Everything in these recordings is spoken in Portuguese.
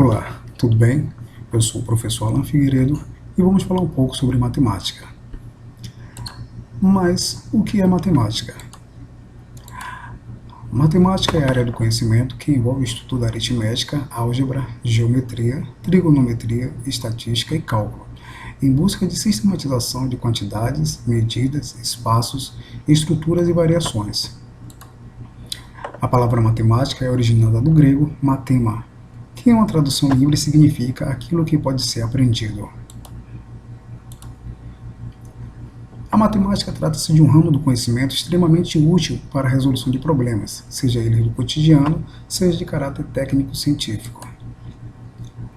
Olá, tudo bem? Eu sou o professor Alan Figueiredo e vamos falar um pouco sobre matemática. Mas o que é matemática? Matemática é a área do conhecimento que envolve o estudo da aritmética, álgebra, geometria, trigonometria, estatística e cálculo, em busca de sistematização de quantidades, medidas, espaços, estruturas e variações. A palavra matemática é originada do grego matema, que em uma tradução livre significa aquilo que pode ser aprendido. A matemática trata-se de um ramo do conhecimento extremamente útil para a resolução de problemas, seja ele do cotidiano, seja de caráter técnico-científico.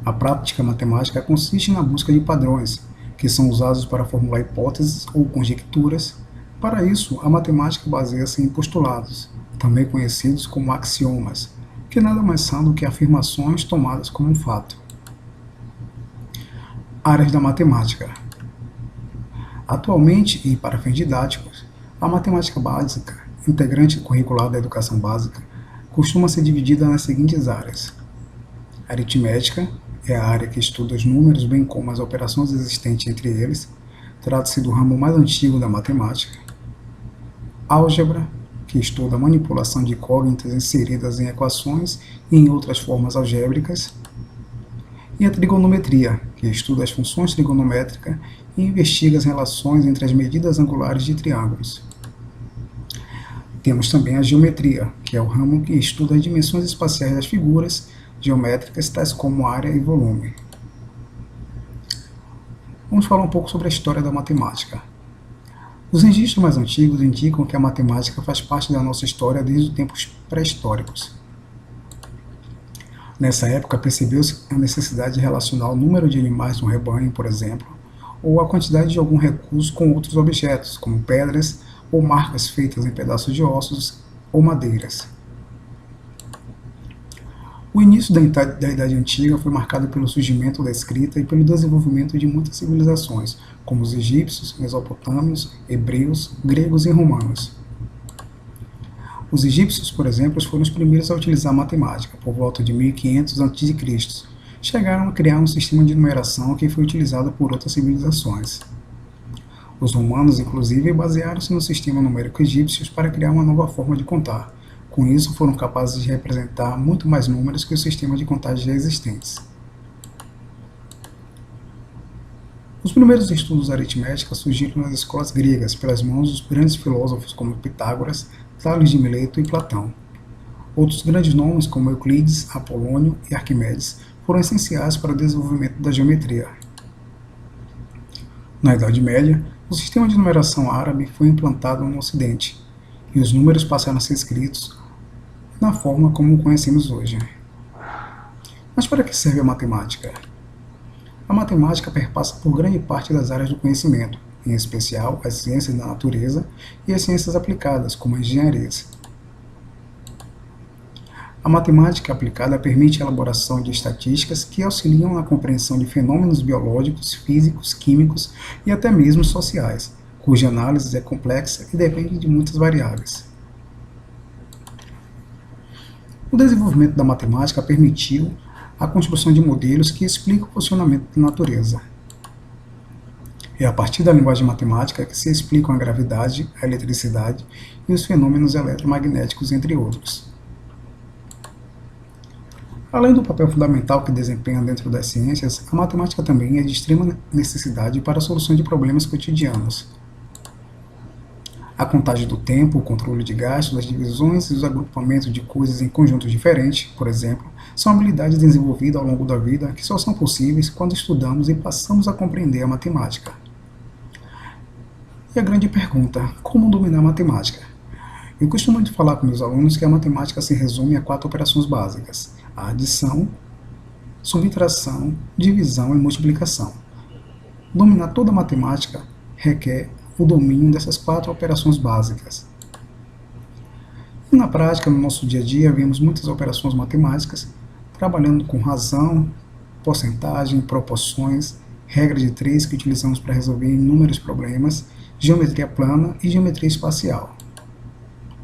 A prática matemática consiste na busca de padrões, que são usados para formular hipóteses ou conjecturas. Para isso, a matemática baseia-se em postulados, também conhecidos como axiomas, que nada mais são do que afirmações tomadas como um fato. Áreas da matemática. Atualmente, e para fins didáticos, a matemática básica, integrante curricular da educação básica, costuma ser dividida nas seguintes áreas. Aritmética é a área que estuda os números, bem como as operações existentes entre eles. Trata-se do ramo mais antigo da matemática. Álgebra, que estuda a manipulação de incógnitas inseridas em equações e em outras formas algébricas. E a trigonometria, que estuda as funções trigonométricas e investiga as relações entre as medidas angulares de triângulos. Temos também a geometria, que é o ramo que estuda as dimensões espaciais das figuras geométricas, tais como área e volume. Vamos falar um pouco sobre a história da matemática. Os registros mais antigos indicam que a matemática faz parte da nossa história desde os tempos pré-históricos. Nessa época, percebeu-se a necessidade de relacionar o número de animais no rebanho, por exemplo, ou a quantidade de algum recurso com outros objetos, como pedras ou marcas feitas em pedaços de ossos ou madeiras. O início da Idade Antiga foi marcado pelo surgimento da escrita e pelo desenvolvimento de muitas civilizações, como os egípcios, mesopotâmios, hebreus, gregos e romanos. Os egípcios, por exemplo, foram os primeiros a utilizar a matemática, por volta de 1500 a.C. Chegaram a criar um sistema de numeração que foi utilizado por outras civilizações. Os romanos, inclusive, basearam-se no sistema numérico egípcio para criar uma nova forma de contar. Com isso, foram capazes de representar muito mais números que os sistemas de contagem já existentes. Os primeiros estudos da aritmética surgiram nas escolas gregas, pelas mãos dos grandes filósofos como Pitágoras, Tales de Mileto e Platão. Outros grandes nomes, como Euclides, Apolônio e Arquimedes, foram essenciais para o desenvolvimento da geometria. Na Idade Média, o sistema de numeração árabe foi implantado no Ocidente, e os números passaram a ser escritos na forma como o conhecemos hoje. Mas para que serve a matemática? A matemática perpassa por grande parte das áreas do conhecimento, em especial as ciências da natureza e as ciências aplicadas, como a engenharia. A matemática aplicada permite a elaboração de estatísticas que auxiliam na compreensão de fenômenos biológicos, físicos, químicos e até mesmo sociais, cuja análise é complexa e depende de muitas variáveis. O desenvolvimento da matemática permitiu a construção de modelos que explicam o funcionamento da natureza. É a partir da linguagem matemática que se explicam a gravidade, a eletricidade e os fenômenos eletromagnéticos, entre outros. Além do papel fundamental que desempenha dentro das ciências, a matemática também é de extrema necessidade para a solução de problemas cotidianos. A contagem do tempo, o controle de gastos, as divisões e os agrupamentos de coisas em conjuntos diferentes, por exemplo, são habilidades desenvolvidas ao longo da vida que só são possíveis quando estudamos e passamos a compreender a matemática. E a grande pergunta: como dominar a matemática? Eu costumo falar com meus alunos que a matemática se resume a 4 operações básicas: a adição, subtração, divisão e multiplicação. Dominar toda a matemática requer o domínio dessas 4 operações básicas. E na prática, no nosso dia a dia, vemos muitas operações matemáticas trabalhando com razão, porcentagem, proporções, regra de 3 que utilizamos para resolver inúmeros problemas, geometria plana e geometria espacial.